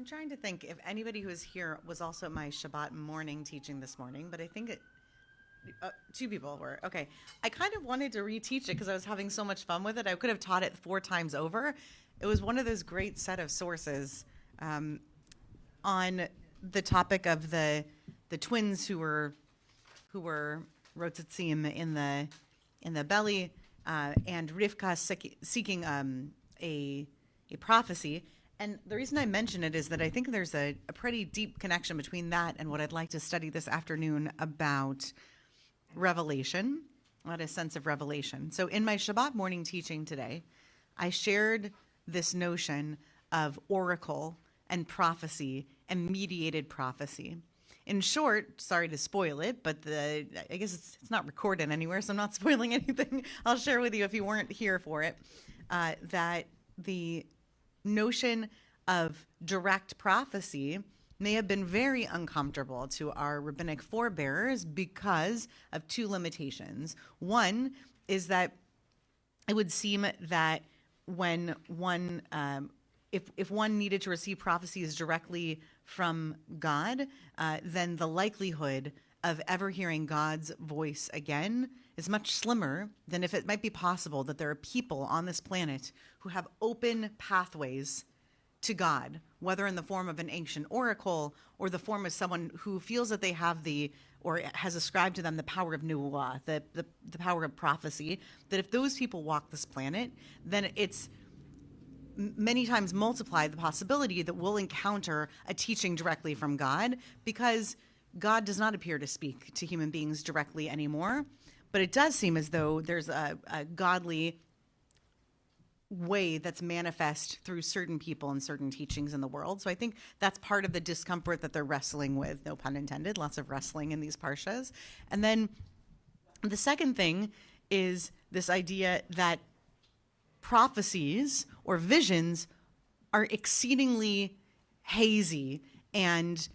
I'm trying to think if anybody who was here was also at my Shabbat morning teaching this morning, but I think two people were. Okay. I kind of wanted to reteach it because I was having so much fun with it. I could have taught it 4 times over. It was one of those great set of sources on the topic of the twins who were rotzitzim in the belly, and Rivka seeking a prophecy. And the reason I mention it is that I think there's a pretty deep connection between that and what I'd like to study this afternoon about revelation, about a sense of revelation. So in my Shabbat morning teaching today, I shared this notion of oracle and prophecy and mediated prophecy. In short, sorry to spoil it, but I guess it's not recorded anywhere, so I'm not spoiling anything. I'll share with you if you weren't here for it, that the notion of direct prophecy may have been very uncomfortable to our rabbinic forebears because of 2 limitations. One is that it would seem that when one, if one needed to receive prophecies directly from God, then the likelihood of ever hearing God's voice again is much slimmer than if it might be possible that there are people on this planet who have open pathways to God, whether in the form of an ancient oracle or the form of someone who feels that they have or has ascribed to them the power of nu'ah, the power of prophecy, that if those people walk this planet, then it's many times multiplied the possibility that we'll encounter a teaching directly from God, because God does not appear to speak to human beings directly anymore. But it does seem as though there's a godly way that's manifest through certain people and certain teachings in the world. So I think that's part of the discomfort that they're wrestling with, no pun intended, lots of wrestling in these parshas. And then the second thing is this idea that prophecies or visions are exceedingly hazy and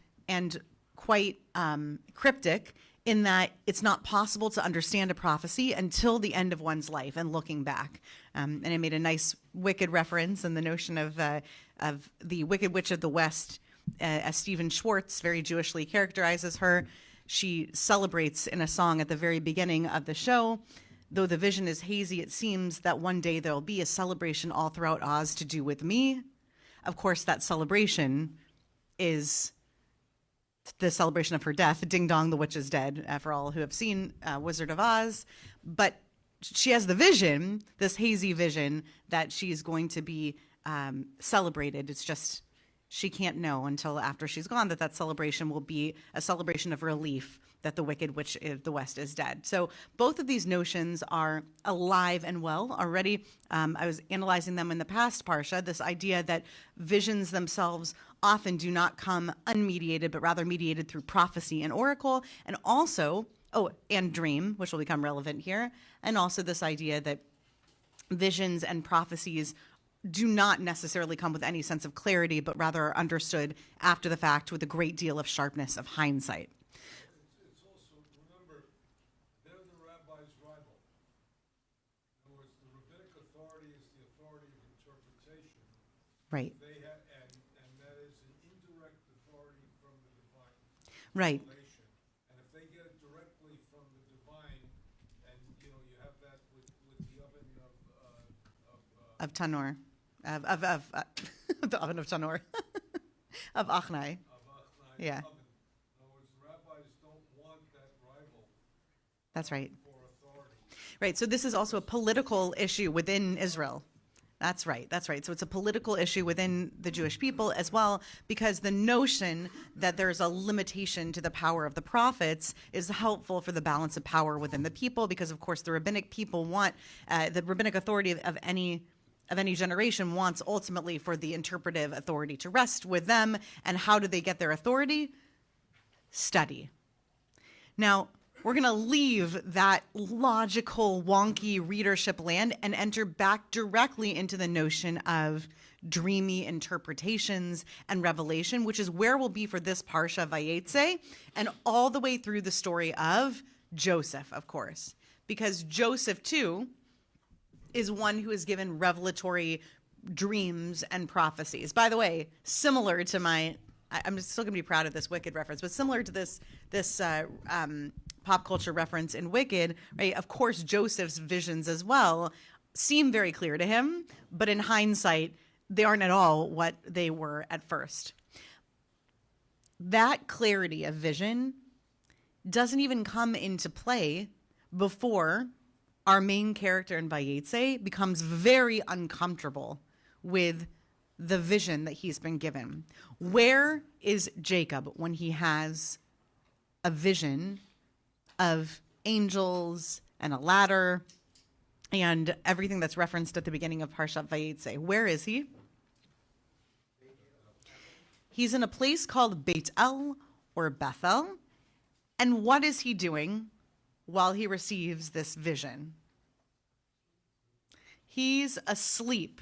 quite cryptic, in that it's not possible to understand a prophecy until the end of one's life and looking back. And I made a nice wicked reference in the notion of the Wicked Witch of the West, as Stephen Schwartz very Jewishly characterizes her. She celebrates in a song at the very beginning of the show, though the vision is hazy, it seems that one day there'll be a celebration all throughout Oz to do with me. Of course, that celebration is the celebration of her death. Ding dong, the witch is dead, for all who have seen Wizard of Oz. But she has the vision, this hazy vision, that she's going to be celebrated. It's just she can't know until after she's gone that celebration will be a celebration of relief that the Wicked Witch of the West is dead. So both of these notions are alive and well already. I was analyzing them in the past parsha, this idea that visions themselves often do not come unmediated, but rather mediated through prophecy and oracle, and also, and dream, which will become relevant here, and also this idea that visions and prophecies do not necessarily come with any sense of clarity, but rather are understood after the fact with a great deal of sharpness of hindsight. It's also, remember, they're the rabbi's rival. In other words, the rabbinic authority is the authority of interpretation. Right. And that is an indirect authority from the divine. Right. Revelation. And if they get it directly from the divine, and you have that with the oven of Tanor. Of the oven of Cantor, of Achnai. Yeah. In other words, the rabbis don't want that rival. That's right. For authority. Right. So this is also a political issue within Israel. That's right. That's right. So it's a political issue within the Jewish people as well, because the notion that there's a limitation to the power of the prophets is helpful for the balance of power within the people, because of course the rabbinic people want the rabbinic authority of any generation wants ultimately for the interpretive authority to rest with them. And how do they get their authority? Study. Now, we're going to leave that logical, wonky readership land and enter back directly into the notion of dreamy interpretations and revelation, which is where we'll be for this Parsha Vayeitze, and all the way through the story of Joseph, of course, because Joseph, too, is one who is given revelatory dreams and prophecies. By the way, similar to I'm still going to be proud of this Wicked reference, but similar to this pop culture reference in Wicked, right? Of course, Joseph's visions as well seem very clear to him, but in hindsight, they aren't at all what they were at first. That clarity of vision doesn't even come into play before our main character in Vayeitze becomes very uncomfortable with the vision that he's been given. Where is Jacob when he has a vision of angels and a ladder and everything that's referenced at the beginning of Parshat Vayeitze? Where is he? He's in a place called Beit El or Bethel. And what is he doing while he receives this vision? He's asleep.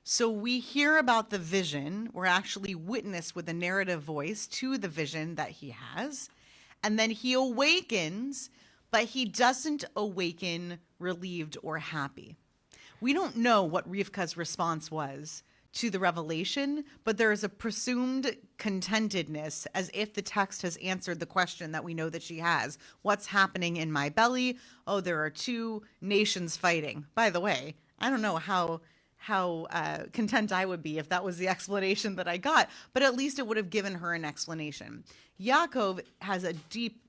So we hear about the vision. We're actually witness with a narrative voice to the vision that he has. And then he awakens, but he doesn't awaken relieved or happy. We don't know what Rivka's response was to the revelation, but there is a presumed contentedness as if the text has answered the question that we know that she has. What's happening in my belly? Oh, there are two nations fighting. By the way, I don't know how content I would be if that was the explanation that I got, but at least it would have given her an explanation. Yaakov has a deep,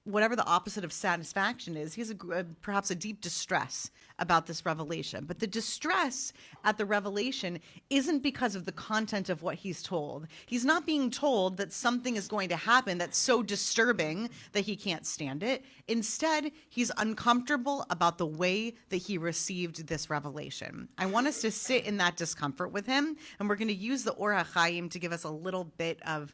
whatever the opposite of satisfaction is, he has perhaps a deep distress about this revelation. But the distress at the revelation isn't because of the content of what he's told. He's not being told that something is going to happen that's so disturbing that he can't stand it. Instead, he's uncomfortable about the way that he received this revelation. I want us to sit in that discomfort with him, and we're going to use the Or HaChaim to give us a little bit of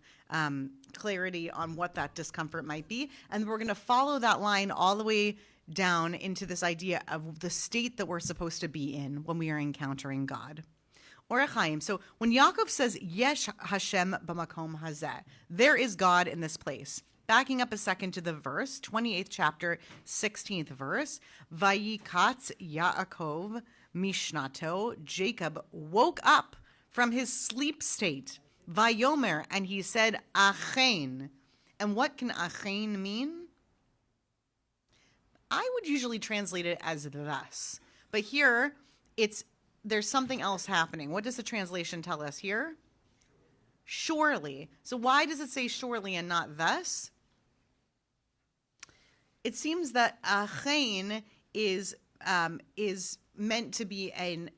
clarity on what that discomfort might be. And we're going to follow that line all the way down into this idea of the state that we're supposed to be in when we are encountering God. Or HaChaim. So when Yaakov says, Yesh Hashem b'makom hazeh, there is God in this place. Backing up a second to the verse, 28th chapter, 16th verse, Vayikatz Yaakov mishnato, Jacob woke up from his sleep state. Vayomer, and he said, Achen. And what can Achen mean? I would usually translate it as thus. But here, there's something else happening. What does the translation tell us here? Surely. So why does it say surely and not thus? It seems that Achen is meant to be an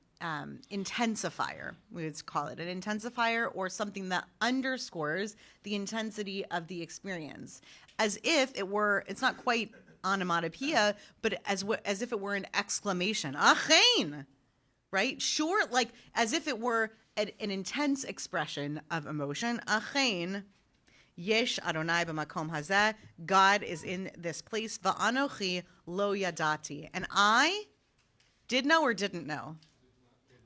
intensifier, we would call it an intensifier, or something that underscores the intensity of the experience, as if it were, it's not quite onomatopoeia, but as if it were an exclamation, Achen, right? Sure, like as if it were an intense expression of emotion. Achen, Yesh Adonai b'makom hazeh, God is in this place. Va'anochi lo yadati, and I did know or didn't know.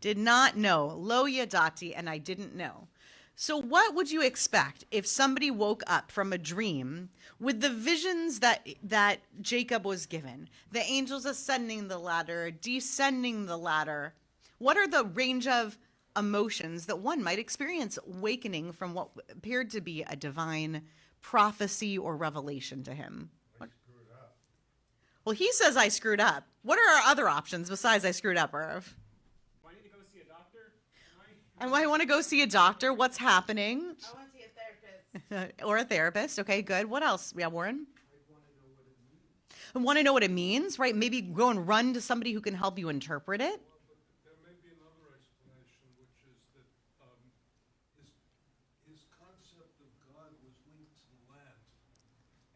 Did not know. Lo yadati, and I didn't know. So what would you expect if somebody woke up from a dream with the visions that Jacob was given? The angels ascending the ladder, descending the ladder. What are the range of emotions that one might experience awakening from what appeared to be a divine prophecy or revelation to him? Well, he says I screwed up. What are our other options besides I screwed up, Irv? And why I want to go see a doctor? What's happening? I want to see a therapist. Or a therapist. Okay, good. What else? Yeah, Warren? I want to know what it means, right? Maybe go and run to somebody who can help you interpret it. There may be another explanation, which is that his concept of God was linked to the land.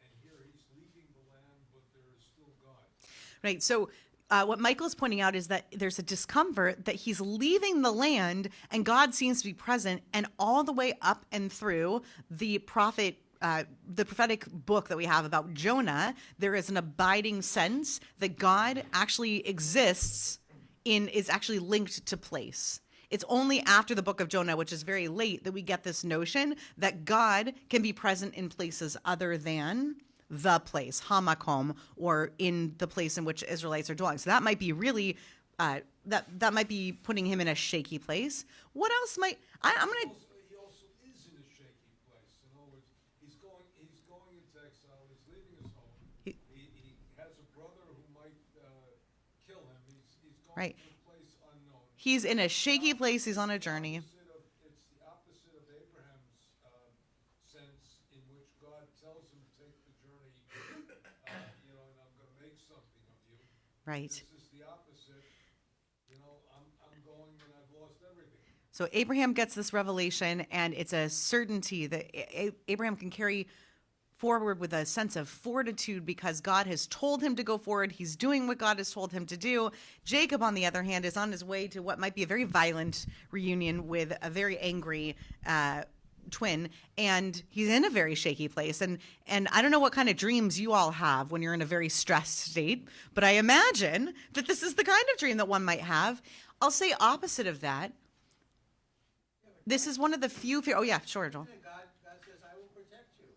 And here he's leaving the land, but there is still God. Right, so what Michael's pointing out is that there's a discomfort that he's leaving the land and God seems to be present, and all the way up and through the prophetic book that we have about Jonah, there is an abiding sense that God actually exists is actually linked to place. It's only after the book of Jonah, which is very late, that we get this notion that God can be present in places other than the place, Hamakom, or in the place in which Israelites are dwelling. So that might be really that might be putting him in a shaky place. What else might I'm gonna? He also is in a shaky place. In other words, he's going into exile. He's leaving his home. He has a brother who might kill him. He's going Right. to a place unknown. He's in a shaky place. He's on a journey. It's the opposite of Abraham's sense, in which God tells him to take the journey, and I'm going to make something of you. Right. This is the opposite. I'm going and I've lost everything. So Abraham gets this revelation, and it's a certainty that Abraham can carry forward with a sense of fortitude because God has told him to go forward. He's doing what God has told him to do. Jacob, on the other hand, is on his way to what might be a very violent reunion with a very angry twin, and he's in a very shaky place. And I don't know what kind of dreams you all have when you're in a very stressed state, but I imagine that this is the kind of dream that one might have. I'll say opposite of that. This is one of the few. Oh yeah, sure, Joel. God says, I will protect you.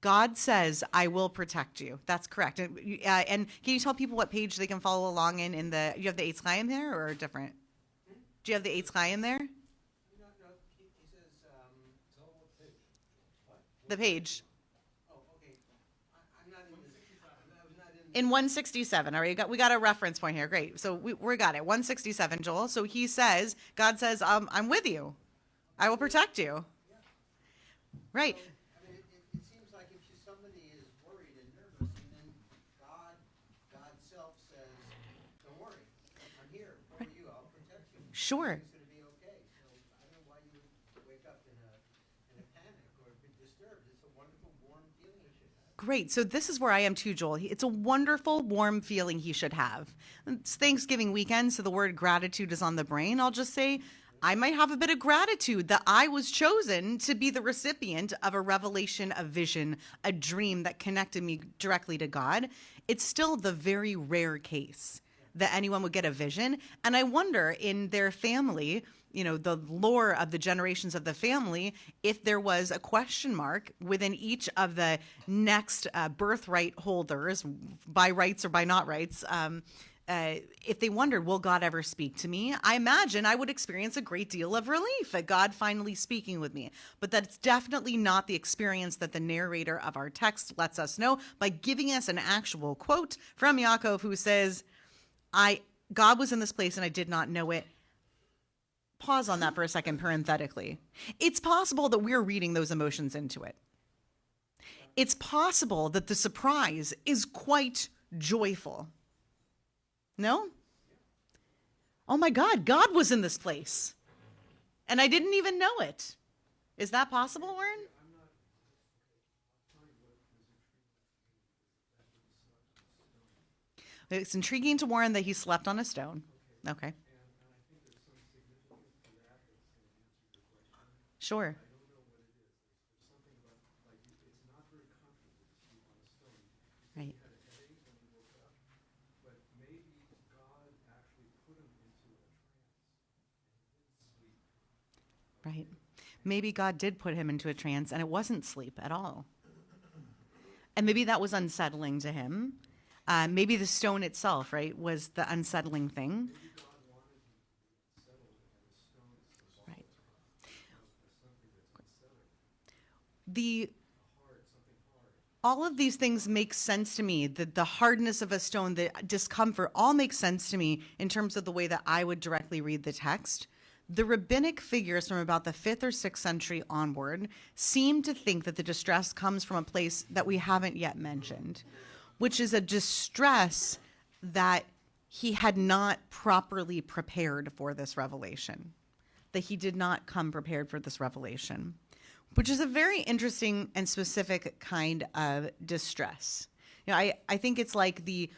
God says, I will protect you. That's correct. And can you tell people what page they can follow along in the, you have the Eitz Chaim there or different? Do you have the Eitz Chaim there? No, he says, Tell him what page. what? The page. Oh, okay. I'm not in this. I was not in In 167, all right, we got a reference point here. Great. So we got it. 167, Joel. So he says, God says, I'm with you. I will protect you. Right. So, I mean, it seems like if somebody is worried and nervous, and then God's self says, don't worry, I'm here for you, I'll protect you. Sure. It's going to be okay. So I don't know why you would wake up in a panic or be disturbed. It's a wonderful, warm feeling you should have. Great. So this is where I am too, Joel. It's a wonderful, warm feeling he should have. It's Thanksgiving weekend, so the word gratitude is on the brain. I'll just say I might have a bit of gratitude that I was chosen to be the recipient of a revelation, a vision, a dream that connected me directly to God. It's still the very rare case that anyone would get a vision. And I wonder in their family, the lore of the generations of the family, if there was a question mark within each of the next birthright holders, by rights or by not rights, if they wondered, will God ever speak to me? I imagine I would experience a great deal of relief at God finally speaking with me. But that's definitely not the experience that the narrator of our text lets us know by giving us an actual quote from Yaakov, who says, God was in this place and I did not know it. Pause on that for a second, parenthetically. It's possible that we're reading those emotions into it. It's possible that the surprise is quite joyful. No? Oh my God, God was in this place. And I didn't even know it. Is that possible, Warren? It's intriguing to Warren that he slept on a stone. Okay. Sure. Right. Right. Maybe God did put him into a trance and it wasn't sleep at all. And maybe that was unsettling to him. Maybe the stone itself, right, was the unsettling thing. Right. All of these things make sense to me. The hardness of a stone, the discomfort, all makes sense to me in terms of the way that I would directly read the text. The rabbinic figures from about the 5th or 6th century onward seem to think that the distress comes from a place that we haven't yet mentioned, which is a distress that he had not properly prepared for this revelation, that he did not come prepared for this revelation, which is a very interesting and specific kind of distress. I think it's like the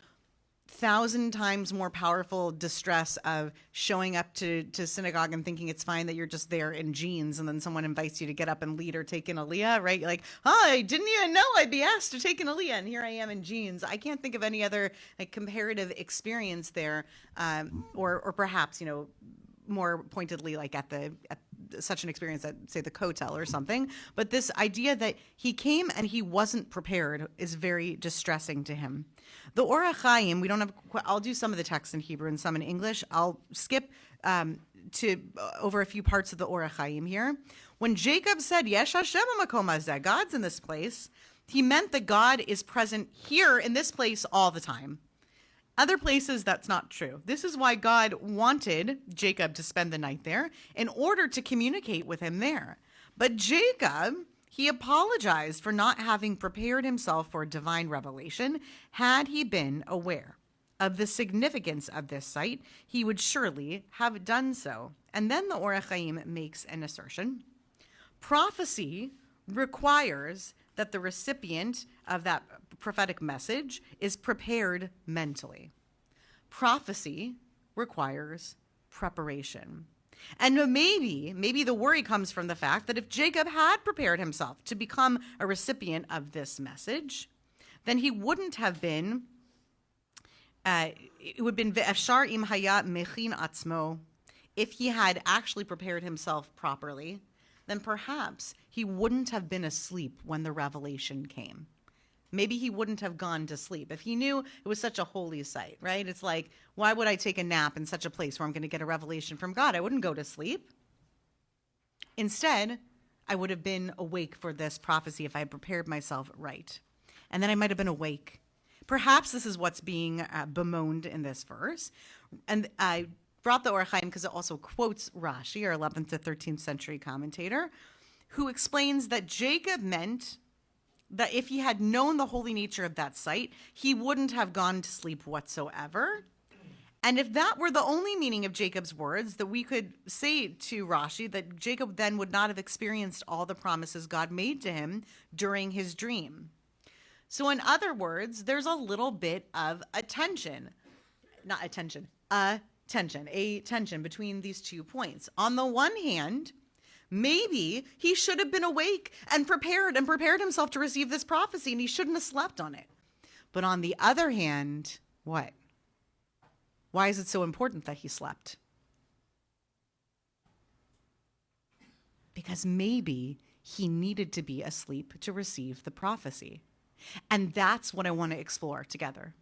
1,000 times more powerful distress of showing up to synagogue and thinking it's fine that you're just there in jeans and then someone invites you to get up and lead or take an aliyah, right? You're like, I didn't even know I'd be asked to take an aliyah and here I am in jeans. I can't think of any other comparative experience there, or perhaps, more pointedly, like at such an experience at, say, the Kotel or something. But this idea that he came and he wasn't prepared is very distressing to him. The Or HaChaim, we don't have, I'll do some of the text in Hebrew and some in English. I'll skip to over a few parts of the Or HaChaim here. When Jacob said, Yesh Hashem ha'makom hazeh, God's in this place, he meant that God is present here in this place all the time. Other places, that's not true. This is why God wanted Jacob to spend the night there in order to communicate with him there. But Jacob, he apologized for not having prepared himself for divine revelation. Had he been aware of the significance of this site, he would surely have done so. And then the Or HaChaim makes an assertion. Prophecy requires that the recipient of that prophetic message is prepared mentally. Prophecy requires preparation. And maybe the worry comes from the fact that if Jacob had prepared himself to become a recipient of this message, then he wouldn't have been, it would have been ve'efshar im haya mechin atzmo, if he had actually prepared himself properly, then perhaps he wouldn't have been asleep when the revelation came. Maybe he wouldn't have gone to sleep if he knew it was such a holy site, right? It's like, why would I take a nap in such a place where I'm going to get a revelation from God? I wouldn't go to sleep. Instead, I would have been awake for this prophecy if I had prepared myself right. And then I might have been awake. Perhaps this is what's being bemoaned in this verse. And I brought the Or HaChaim because it also quotes Rashi, our 11th to 13th century commentator, who explains that Jacob meant that if he had known the holy nature of that site, he wouldn't have gone to sleep whatsoever. And if that were the only meaning of Jacob's words, that we could say to Rashi that Jacob then would not have experienced all the promises God made to him during his dream. So in other words, there's a little bit of a tension between these 2 points. On the one hand, maybe he should have been awake and prepared himself to receive this prophecy, and he shouldn't have slept on it. But on the other hand, what? Why is it so important that he slept? Because maybe he needed to be asleep to receive the prophecy. And that's what I want to explore together.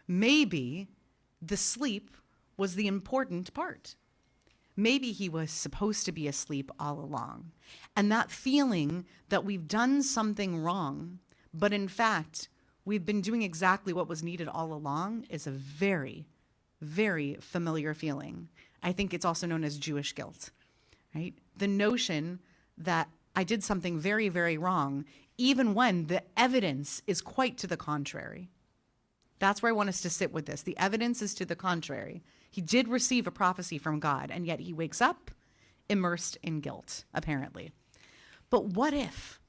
Maybe the sleep was the important part. Maybe he was supposed to be asleep all along. And that feeling that we've done something wrong, but in fact, we've been doing exactly what was needed all along is a very, very familiar feeling. I think it's also known as Jewish guilt, right? The notion that I did something very, very wrong, even when the evidence is quite to the contrary. That's where I want us to sit with this. The evidence is to the contrary. He did receive a prophecy from God, and yet he wakes up immersed in guilt, apparently. But what if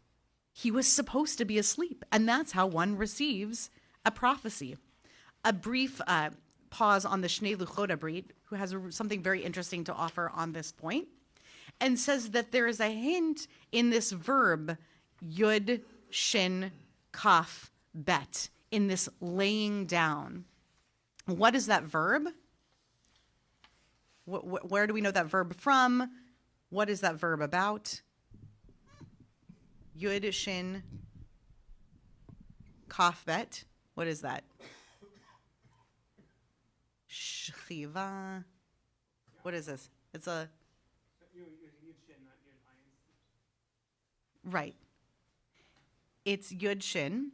he was supposed to be asleep? And that's how one receives a prophecy. A brief pause on the Shnei Luchot Abrit, who has something very interesting to offer on this point, and says that there is a hint in this verb, yud, shin, kaf, bet, in this laying down. What is that verb? Where do we know that verb from? What is that verb about? Yud, shin, kaf, bet. What is that? Shchiva. What is this? It's a... Right. It's yud, shin.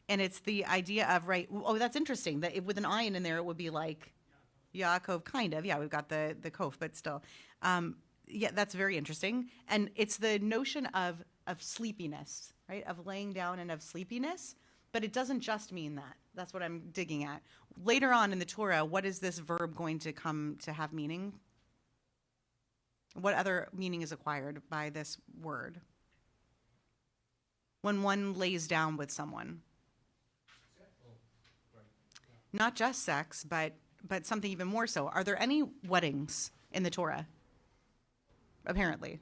And it's the idea of, right, oh, that's interesting, that with an ayin in there, it would be like Yaakov, kind of. Yeah, we've got the kof, but still. Yeah, that's very interesting. And it's the notion of sleepiness, right, of laying down and of sleepiness. But it doesn't just mean that. That's what I'm digging at. Later on in the Torah, what is this verb going to come to have meaning? What other meaning is acquired by this word? When one lays down with someone. Not just sex, but something even more so. Are there any weddings in the Torah? Apparently.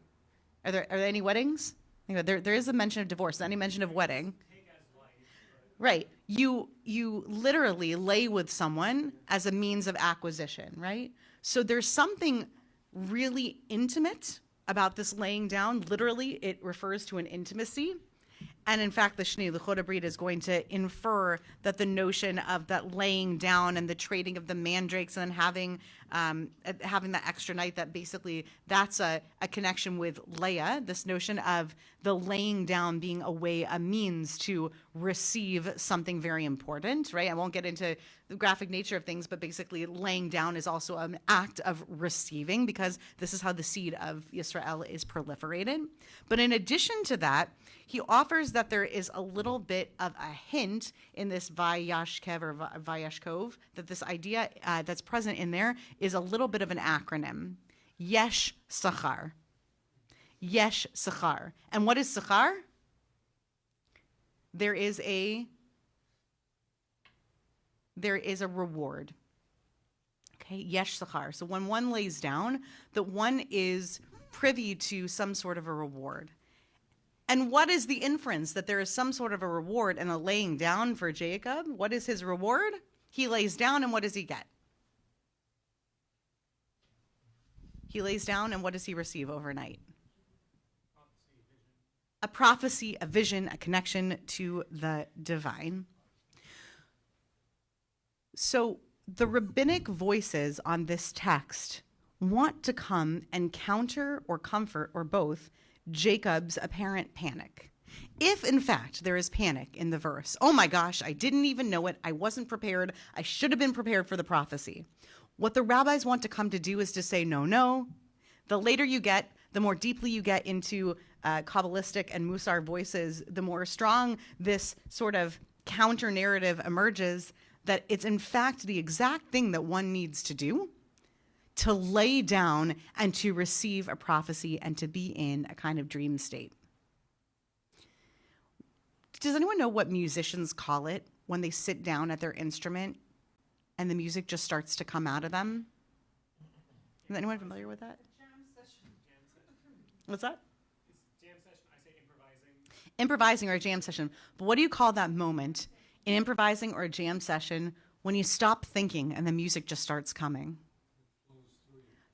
Are there any weddings? There is a mention of divorce. Any mention of wedding? Right. You literally lay with someone as a means of acquisition, right? So there's something really intimate about this laying down. Literally, it refers to an intimacy. And in fact, the Shni, the Chod Brit, is going to infer that the notion of that laying down and the trading of the mandrakes and then having that extra night, that basically that's a connection with Leah, this notion of the laying down being a means to receive something very important, right? I won't get into the graphic nature of things, but basically laying down is also an act of receiving, because this is how the seed of Yisrael is proliferated. But in addition to that, he offers that there is a little bit of a hint in this Vayashkev or Vayashkov, that this idea that's present in there is a little bit of an acronym. Yesh Sachar. Yesh Sachar. And what is Sachar? There is a reward. Okay, Yesh Sachar. So when one lays down, that one is privy to some sort of a reward. And what is the inference? That there is some sort of a reward and a laying down for Jacob? What is his reward? He lays down, and what does he get? He lays down, and what does he receive overnight? A prophecy, a vision, a connection to the divine. So the rabbinic voices on this text want to come and counter or comfort or both Jacob's apparent panic. If, in fact, there is panic in the verse, oh my gosh, I didn't even know it, I wasn't prepared, I should have been prepared for the prophecy. What the rabbis want to come to do is to say, no. The later you get, the more deeply you get into Kabbalistic and Musar voices, the more strong this sort of counter-narrative emerges, that it's in fact the exact thing that one needs to do, to lay down and to receive a prophecy and to be in a kind of dream state. Does anyone know what musicians call it when they sit down at their instrument and the music just starts to come out of them? Is anyone familiar with that? Jam session. What's that? It's jam session. I say improvising. Improvising or a jam session. But what do you call that moment in improvising or a jam session when you stop thinking and the music just starts coming?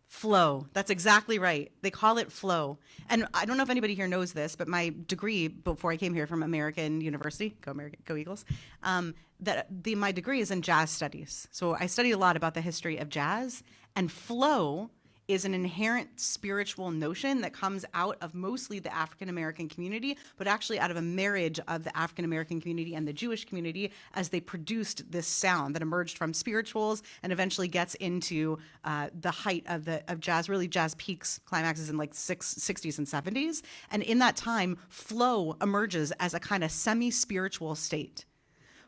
Flow. That's exactly right. They call it flow. And I don't know if anybody here knows this, but my degree before I came here from American University, go Eagles, my degree is in jazz studies. So I studied a lot about the history of jazz, and flow is an inherent spiritual notion that comes out of mostly the African American community, but actually out of a marriage of the African American community and the Jewish community as they produced this sound that emerged from spirituals and eventually gets into the height of jazz. Really, jazz peaks, climaxes in like 60s and 70s. And in that time, flow emerges as a kind of semi-spiritual state.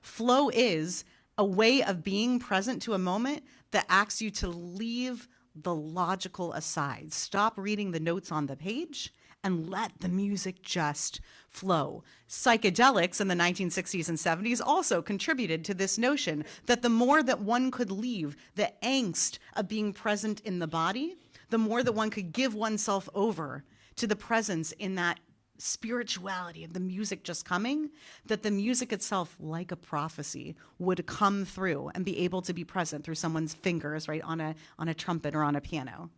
Flow is a way of being present to a moment that asks you to leave the logical aside. Stop reading the notes on the page and let the music just flow. Psychedelics in the 1960s and 70s also contributed to this notion that the more that one could leave the angst of being present in the body, the more that one could give oneself over to the presence in that spirituality of the music just coming, that the music itself, like a prophecy, would come through and be able to be present through someone's fingers, right, on a trumpet or on a piano.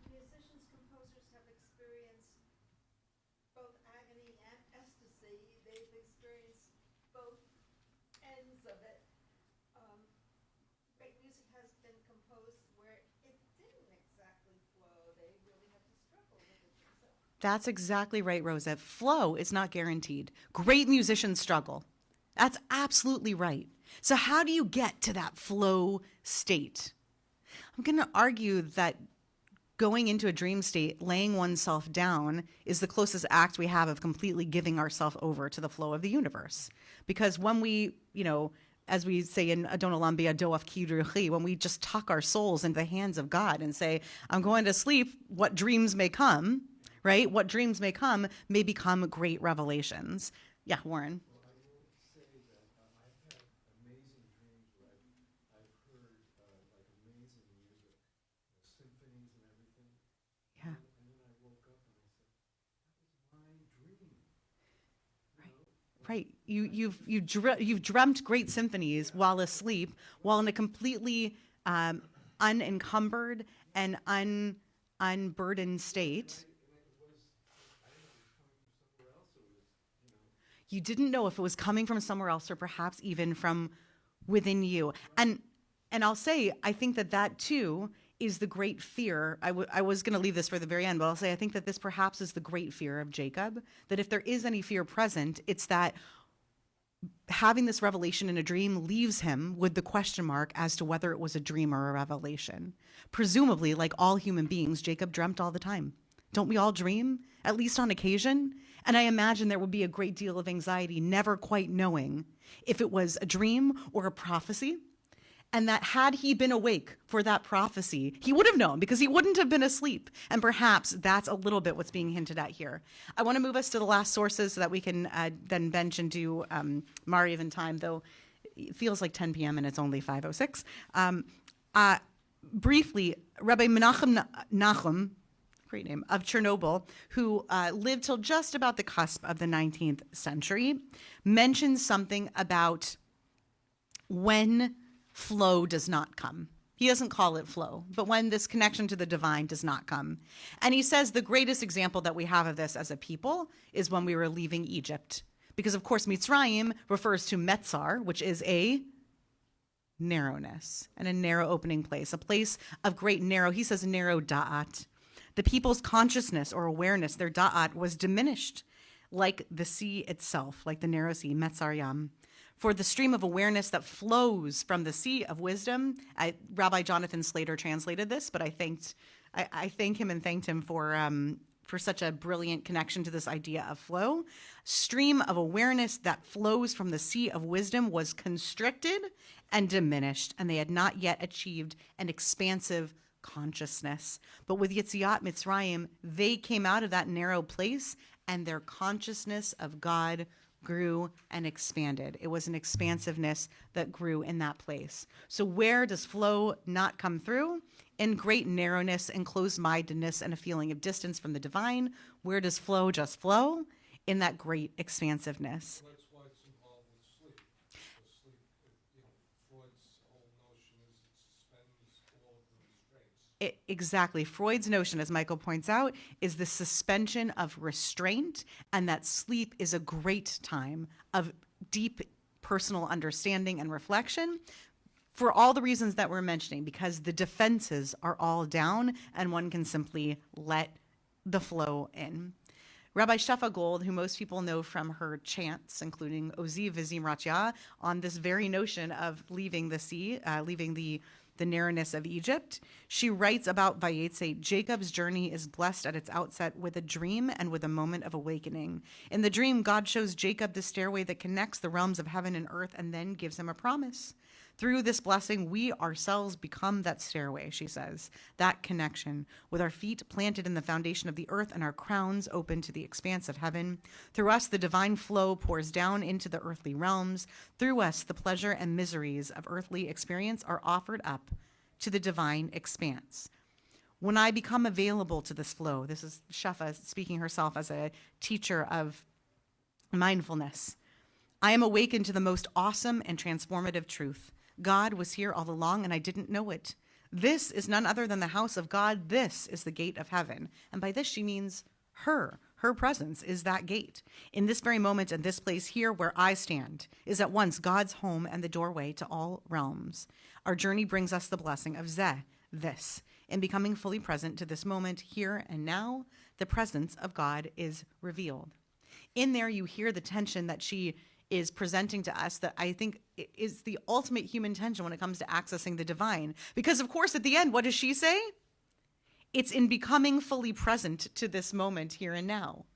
Musicians, composers have experienced both agony and ecstasy. They've experienced both ends of it. Great music has been composed where it didn't exactly flow. They really had to struggle with it themselves. That's exactly right, Rosa. Flow is not guaranteed. Great musicians struggle. That's absolutely right. So how do you get to that flow state? I'm going to argue that going into a dream state, laying oneself down, is the closest act we have of completely giving ourselves over to the flow of the universe. Because when we, as we say in Adonalambia Doaf Kidruchi, when we just tuck our souls into the hands of God and say, I'm going to sleep, what dreams may come, right? What dreams may come may become great revelations. Yeah, Warren. Well, I will say that I've had amazing dreams where I've heard like amazing music, symphonies and everything. Yeah. And then I woke up and I said, that was my dream. Right. You've dreamt great symphonies while asleep, while in a completely unencumbered an unburdened state. You didn't know if it was coming from somewhere else or perhaps even from within you. And I'll say, I think that too is the great fear. I was going to leave this for the very end, but I'll say I think that this perhaps is the great fear of Jacob, that if there is any fear present, it's that having this revelation in a dream leaves him with the question mark as to whether it was a dream or a revelation. Presumably, like all human beings, Jacob dreamt all the time. Don't we all dream, at least on occasion? And I imagine there would be a great deal of anxiety, never quite knowing if it was a dream or a prophecy. And that had he been awake for that prophecy, he would have known because he wouldn't have been asleep. And perhaps that's a little bit what's being hinted at here. I want to move us to the last sources so that we can then bench and do Mariv in time, though it feels like 10 p.m. and it's only 5:06. Briefly, Rabbi Menachem Nachum, great name, of Chernobyl, who lived till just about the cusp of the 19th century, mentions something about when flow does not come. He doesn't call it flow, but when this connection to the divine does not come. And he says the greatest example that we have of this as a people is when we were leaving Egypt. Because, of course, Mitzrayim refers to Metzar, which is a narrowness and a narrow opening place, a place of great narrow, he says narrow da'at. The people's consciousness or awareness, their da'at, was diminished like the sea itself, like the narrow sea, Metzar Yam. For the stream of awareness that flows from the sea of wisdom, Rabbi Jonathan Slater translated this, but I thank him and thanked him for such a brilliant connection to this idea of flow. Stream of awareness that flows from the sea of wisdom was constricted and diminished, and they had not yet achieved an expansive consciousness. But with Yetziat Mitzrayim, they came out of that narrow place, and their consciousness of God grew and expanded. It was an expansiveness that grew in that place. So where does flow not come through? In great narrowness and closed-mindedness and a feeling of distance from the divine. Where does flow just flow? In that great expansiveness. Well, that's why it's involved with sleep. Because sleep, Freud's whole notion is it suspends all of the restraints. Exactly. Freud's notion, as Michael points out, is the suspension of restraint, and that sleep is a great time of deep personal understanding and reflection for all the reasons that we're mentioning, because the defenses are all down and one can simply let the flow in. Rabbi Shefa Gold, who most people know from her chants, including Oziv Vizim Ratya, on this very notion of leaving the sea, leaving the narrowness of Egypt. She writes about Vayeitze, Jacob's journey is blessed at its outset with a dream and with a moment of awakening. In the dream, God shows Jacob the stairway that connects the realms of heaven and earth and then gives him a promise. Through this blessing, we ourselves become that stairway, she says, that connection, with our feet planted in the foundation of the earth and our crowns open to the expanse of heaven. Through us, the divine flow pours down into the earthly realms. Through us, the pleasure and miseries of earthly experience are offered up to the divine expanse. When I become available to this flow, this is Shefa speaking herself as a teacher of mindfulness, I am awakened to the most awesome and transformative truth. God was here all along, and I didn't know it. This is none other than the house of God. This is the gate of heaven. And by this, she means her. Her presence is that gate. In this very moment and this place here where I stand is at once God's home and the doorway to all realms. Our journey brings us the blessing of Zeh, this. In becoming fully present to this moment here and now, the presence of God is revealed. In there, you hear the tension that she is presenting to us that I think is the ultimate human tension when it comes to accessing the divine. Because, of course, at the end, what does she say? It's in becoming fully present to this moment here and now.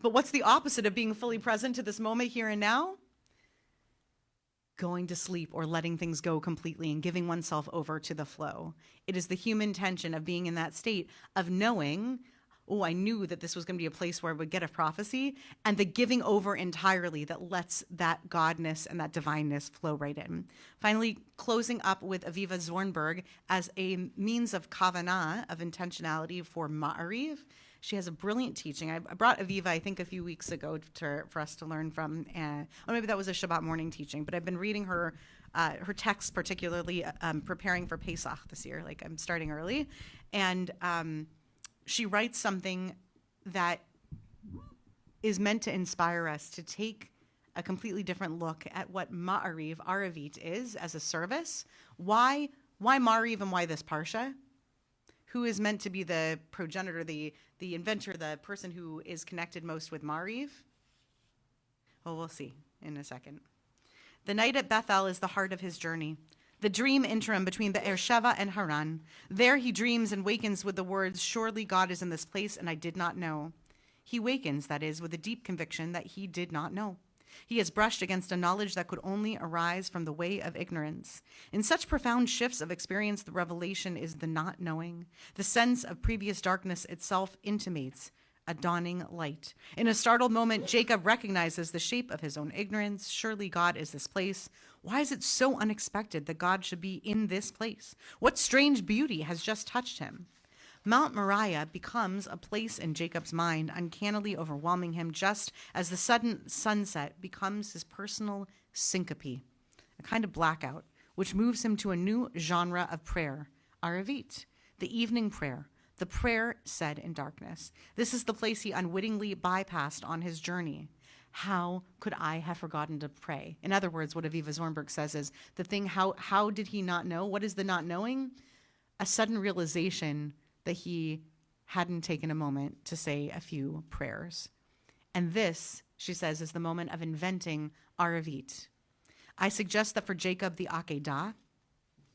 But what's the opposite of being fully present to this moment here and now? Going to sleep or letting things go completely and giving oneself over to the flow. It is the human tension of being in that state of knowing, oh, I knew that this was going to be a place where I would get a prophecy, and the giving over entirely that lets that godness and that divineness flow right in. Finally, closing up with Aviva Zornberg as a means of kavanah, of intentionality for Ma'ariv. She has a brilliant teaching. I brought Aviva, I think, a few weeks ago for us to learn from, or maybe that was a Shabbat morning teaching, but I've been reading her her text, particularly preparing for Pesach this year. Like, I'm starting early. And she writes something that is meant to inspire us to take a completely different look at what Ma'ariv, Aravit, is as a service. Why Ma'ariv and why this Parsha? Who is meant to be the progenitor, the inventor, the person who is connected most with Ma'ariv? Well, we'll see in a second. The night at Bethel is the heart of his journey, the dream interim between Be'ersheva and Haran. There he dreams and wakens with the words, "Surely God is in this place, and I did not know." He wakens, that is, with a deep conviction that he did not know. He has brushed against a knowledge that could only arise from the way of ignorance. In such profound shifts of experience, the revelation is the not knowing. The sense of previous darkness itself intimates a dawning light. In a startled moment, Jacob recognizes the shape of his own ignorance. Surely God is this place. Why is it so unexpected that God should be in this place? What strange beauty has just touched him? Mount Moriah becomes a place in Jacob's mind, uncannily overwhelming him, just as the sudden sunset becomes his personal syncope, a kind of blackout, which moves him to a new genre of prayer, Aravit, the evening prayer, the prayer said in darkness. This is the place he unwittingly bypassed on his journey. How could I have forgotten to pray? In other words, what Aviva Zornberg says is the thing, how did he not know? What is the not knowing? A sudden realization that he hadn't taken a moment to say a few prayers. And this, she says, is the moment of inventing Aravit. I suggest that for Jacob, the Akedah,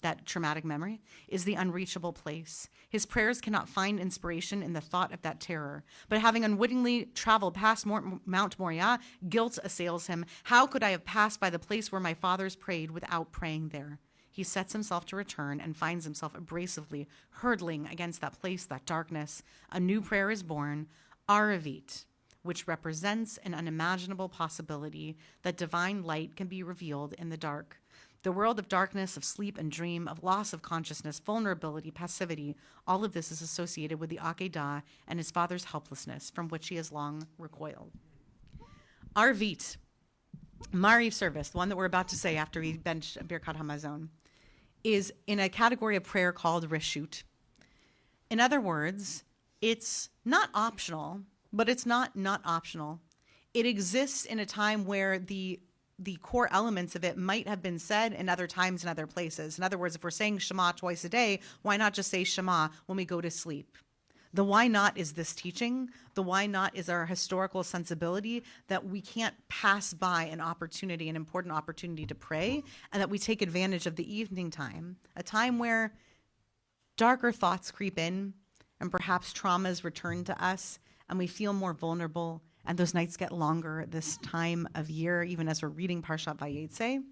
that traumatic memory, is the unreachable place. His prayers cannot find inspiration in the thought of that terror. But having unwittingly traveled past Mount Moriah, guilt assails him. How could I have passed by the place where my fathers prayed without praying there? He sets himself to return and finds himself abrasively hurtling against that place, that darkness. A new prayer is born, Aravit, which represents an unimaginable possibility that divine light can be revealed in the dark. The world of darkness, of sleep and dream, of loss of consciousness, vulnerability, passivity, all of this is associated with the Akedah and his father's helplessness, from which he has long recoiled. Arvit, Mariv service, the one that we're about to say after we bench Birkat Hamazon, is in a category of prayer called Reshut. In other words, it's not optional, but it's not optional. It exists in a time where the core elements of it might have been said in other times and other places. In other words, if we're saying Shema twice a day, why not just say Shema when we go to sleep? The why not is this teaching. The why not is our historical sensibility that we can't pass by an opportunity, an important opportunity to pray, and that we take advantage of the evening time, a time where darker thoughts creep in and perhaps traumas return to us and we feel more vulnerable, and those nights get longer this time of year, even as we're reading Parshat Vayeitze.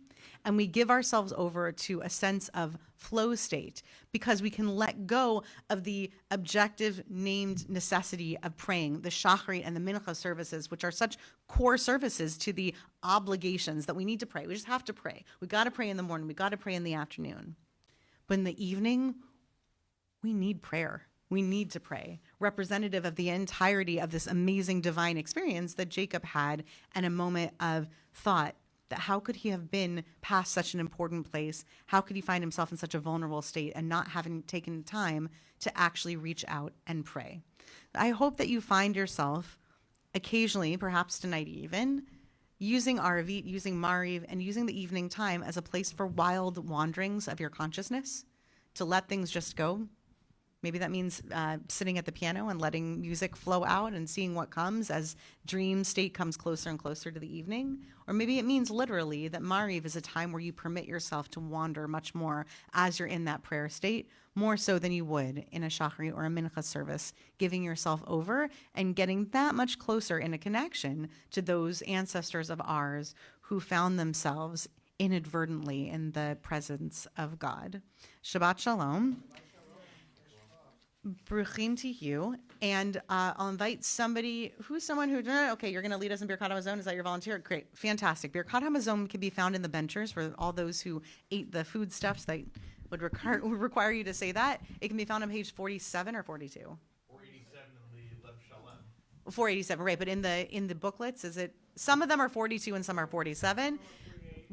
And we give ourselves over to a sense of flow state because we can let go of the objective named necessity of praying, the Shacharit and the Mincha services, which are such core services to the obligations that we need to pray. We just have to pray. We got to pray in the morning. We got to pray in the afternoon. But in the evening, we need prayer. We need to pray, representative of the entirety of this amazing divine experience that Jacob had, and a moment of thought that how could he have been past such an important place? How could he find himself in such a vulnerable state and not having taken time to actually reach out and pray? I hope that you find yourself occasionally, perhaps tonight even, using Arvit, using Mariv, and using the evening time as a place for wild wanderings of your consciousness, to let things just go. Maybe that means sitting at the piano and letting music flow out and seeing what comes as dream state comes closer and closer to the evening. Or maybe it means literally that Mariv is a time where you permit yourself to wander much more as you're in that prayer state, more so than you would in a Shacharit or a Mincha service, giving yourself over and getting that much closer in a connection to those ancestors of ours who found themselves inadvertently in the presence of God. Shabbat Shalom. Bruchim to you, and I'll invite somebody someone who, okay, you're going to lead us in Birkat Hamazon. Is that your volunteer? Great, fantastic. Birkat Hamazon can be found in the benchers for all those who ate the foodstuffs that would require you to say that. It can be found on page 47 or 42. 487 in the Lev Shalem. 487, right? But in the booklets, is it? Some of them are 42 and some are 47.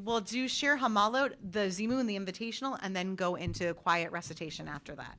We'll do Shir Hamalot, the Zimu and the Invitational, and then go into quiet recitation after that.